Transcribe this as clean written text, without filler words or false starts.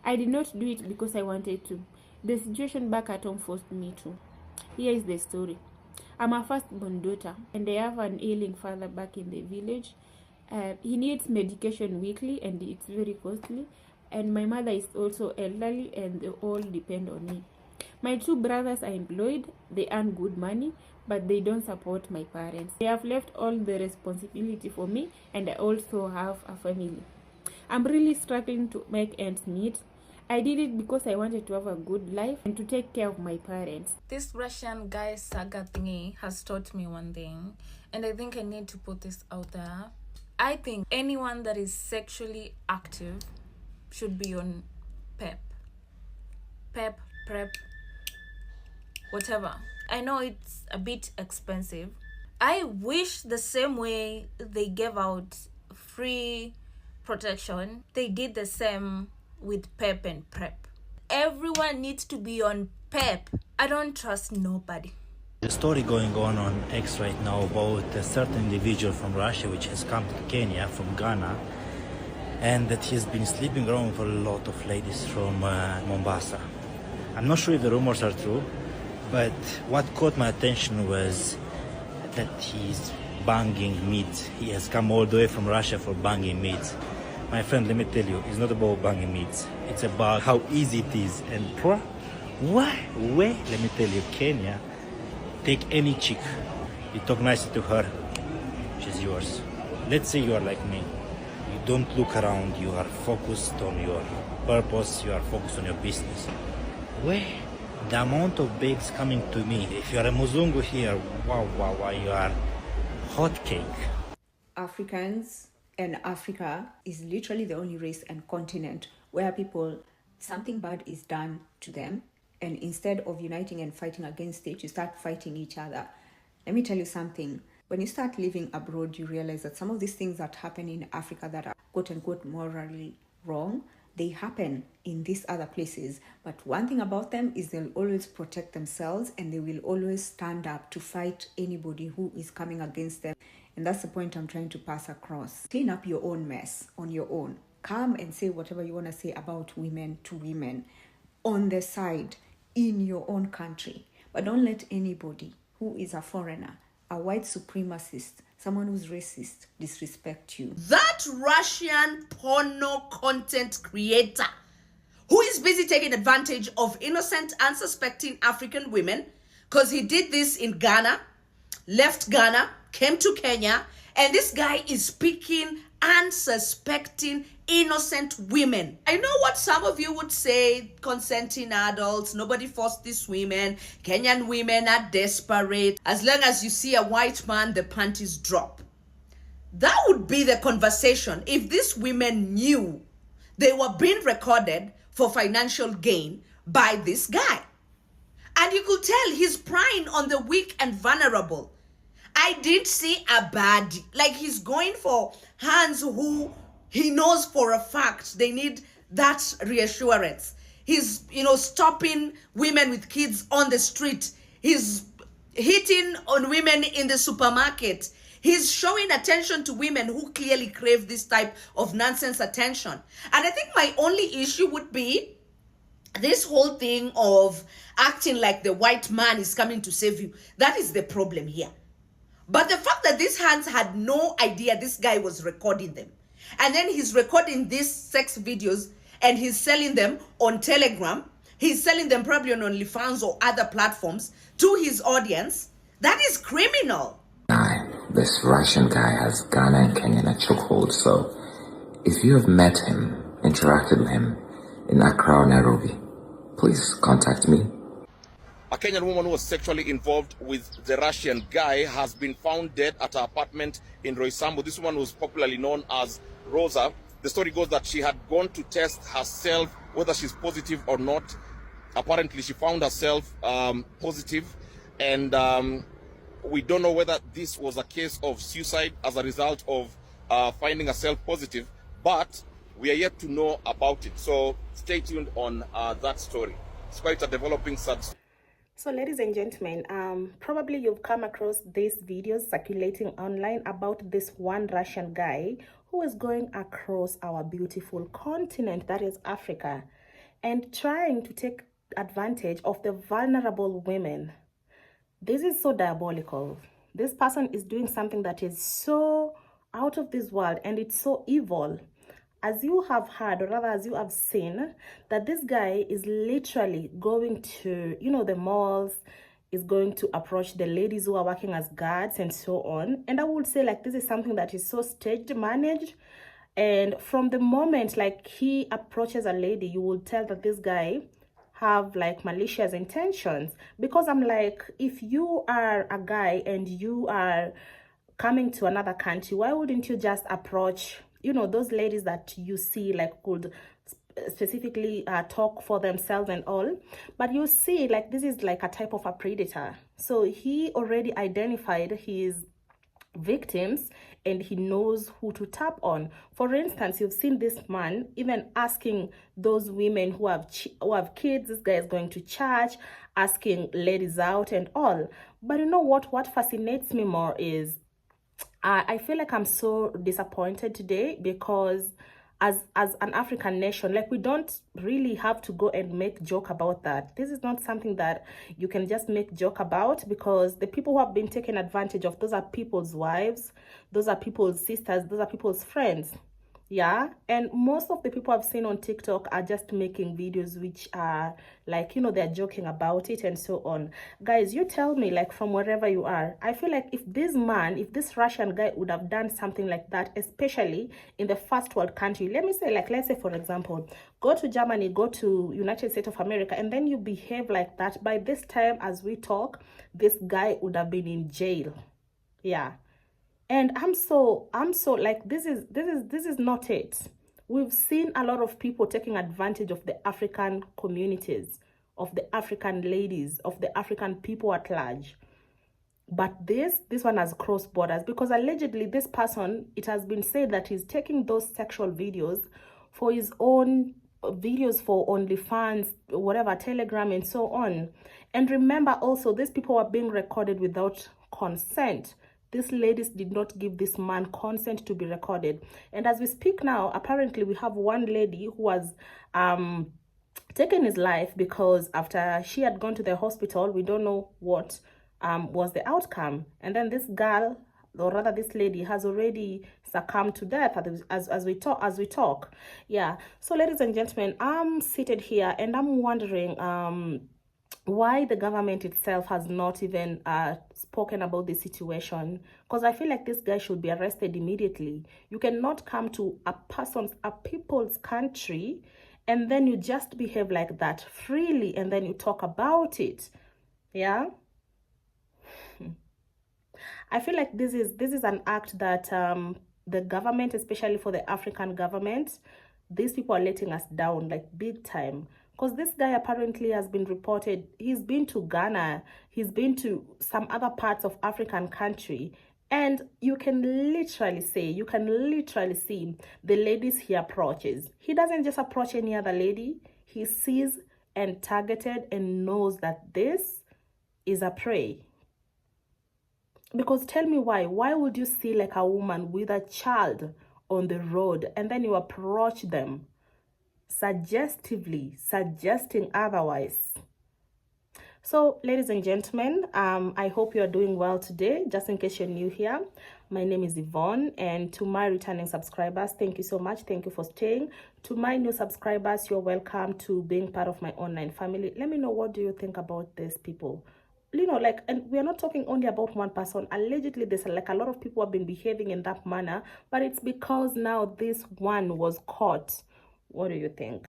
I did not do it because I wanted to. The situation back at home forced me to. Here is the story. I'm a firstborn daughter, and I have an ailing father back in the village. He needs medication weekly, and it's very costly. And my mother is also elderly, and they all depend on me. My two brothers are employed, they earn good money, but they don't support my parents. They have left all the responsibility for me, and I also have a family. I'm really struggling to make ends meet. I did it because I wanted to have a good life and to take care of my parents. This Russian guy saga thingy has taught me one thing, and I think I need to put this out there. I think anyone that is sexually active should be on PEP, PrEP, whatever. I know it's a bit expensive. I wish the same way they gave out free protection, they did the same with PEP and PrEP. Everyone needs to be on PEP. I don't trust nobody. The story going on X right now about a certain individual from Russia which has come to Kenya from Ghana, and that he has been sleeping around with a lot of ladies from Mombasa. I'm not sure if the rumors are true, but what caught my attention was that he's banging meat. He has come all the way from Russia for banging meat. My friend, let me tell you, it's not about banging meat. It's about how easy it is. And why? Let me tell you, Kenya, take any chick, you talk nicely to her, she's yours. Let's say you are like me. You don't look around, you are focused on your purpose, you are focused on your business. Where? The amount of babes coming to me, if you are a Muzungu here, wow, you are hot cake. Africans and Africa is literally the only race and continent where something bad is done to them, and instead of uniting and fighting against it, you start fighting each other. Let me tell you something. When you start living abroad, you realize that some of these things that happen in Africa that are quote-unquote morally wrong, they happen in these other places. But one thing about them is they'll always protect themselves, and they will always stand up to fight anybody who is coming against them. And that's the point I'm trying to pass across. Clean up your own mess on your own. Come and say whatever you want to say about women to women on the side in your own country. But don't let anybody who is a foreigner, a white supremacist, someone who's racist, disrespect you. That Russian porno content creator who is busy taking advantage of innocent, unsuspecting African women, because he did this in Ghana, left Ghana, came to Kenya, and this guy is speaking unsuspecting innocent women. I know what some of you would say, consenting adults, nobody forced these women, Kenyan women are desperate. As long as you see a white man, the panties drop. That would be the conversation if these women knew they were being recorded for financial gain by this guy. And you could tell he's prying on the weak and vulnerable. I did see a bad, like he's going for hands who he knows for a fact they need that reassurance. He's, stopping women with kids on the street. He's hitting on women in the supermarket. He's showing attention to women who clearly crave this type of nonsense attention. And I think my only issue would be this whole thing of acting like the white man is coming to save you. That is the problem here. But the fact that these hands had no idea this guy was recording them, and then he's recording these sex videos and he's selling them on Telegram, he's selling them probably on OnlyFans or other platforms to his audience, that is criminal. This Russian guy has Ghana and Kenya in a chokehold, so if you have met him, interacted with him in Accra or Nairobi, please contact me. A Kenyan woman who was sexually involved with the Russian guy has been found dead at her apartment in Roysambu. This woman was popularly known as Rosa. The story goes that she had gone to test herself whether she's positive or not. Apparently, she found herself positive, and we don't know whether this was a case of suicide as a result of finding herself positive, but we are yet to know about it. So stay tuned on that story. It's quite a developing sad story. So ladies and gentlemen, probably you've come across these videos circulating online about this one Russian guy who is going across our beautiful continent, that is Africa. and trying to take advantage of the vulnerable women. This is so diabolical. This person is doing something that is so out of this world, and it's so evil. As you have heard, or rather as you have seen, that this guy is literally going to, the malls, is going to approach the ladies who are working as guards and so on. And I would say, like, this is something that is so staged, managed. And from the moment, like, he approaches a lady, you will tell that this guy have, like, malicious intentions. Because I'm like, if you are a guy and you are coming to another country, why wouldn't you just approach, those ladies that you see, like, could specifically talk for themselves and all? But you see, like, this is like a type of a predator. So he already identified his victims and he knows who to tap on. For instance, you've seen this man even asking those women who have kids, this guy is going to church, asking ladies out and all. But you know what fascinates me more is I feel like I'm so disappointed today, because as an African nation, like, we don't really have to go and make joke about that. This is not something that you can just make joke about, because the people who have been taken advantage of, those are people's wives, those are people's sisters, those are people's friends. Yeah, and most of the people I've seen on TikTok are just making videos which are like, they're joking about it and so on. Guys, you tell me, like, from wherever you are, I feel like if this Russian guy would have done something like that, especially in the first world country, let's say, for example, go to Germany, go to United States of America, and then you behave like that, by this time as we talk, this guy would have been in jail. Yeah. And I'm so like, this is not it. We've seen a lot of people taking advantage of the African communities, of the African ladies, of the African people at large. But this one has crossed borders, because allegedly this person, it has been said that he's taking those sexual videos for his own videos, for OnlyFans, whatever, Telegram and so on. And remember also, these people are being recorded without consent. These ladies did not give this man consent to be recorded. And as we speak now, apparently we have one lady who was taken his life, because after she had gone to the hospital, we don't know what was the outcome. And then this girl, or rather this lady, has already succumbed to death as we talk. Yeah. So ladies and gentlemen, I'm seated here and I'm wondering why the government itself has not even spoken about the situation, because I feel like this guy should be arrested immediately. You cannot come to a people's country and then you just behave like that freely and then you talk about it. Yeah. I feel like this is an act that the government, especially for the African government, these people are letting us down, like, big time. Because this guy apparently has been reported, he's been to Ghana, he's been to some other parts of African country, and you can literally see the ladies he approaches. He doesn't just approach any other lady, he sees and targeted and knows that this is a prey. Because tell me why would you see, like, a woman with a child on the road and then you approach them suggestively, suggesting otherwise? So ladies and gentlemen, I hope you are doing well today. Just in case you're new here, my name is Yvonne, and to my returning subscribers, thank you so much. Thank you for staying. To my new subscribers, you're welcome to being part of my online family. Let me know, what do you think about these people? Like, and we are not talking only about one person. Allegedly, there's like a lot of people have been behaving in that manner, but it's because now this one was caught. What do you think?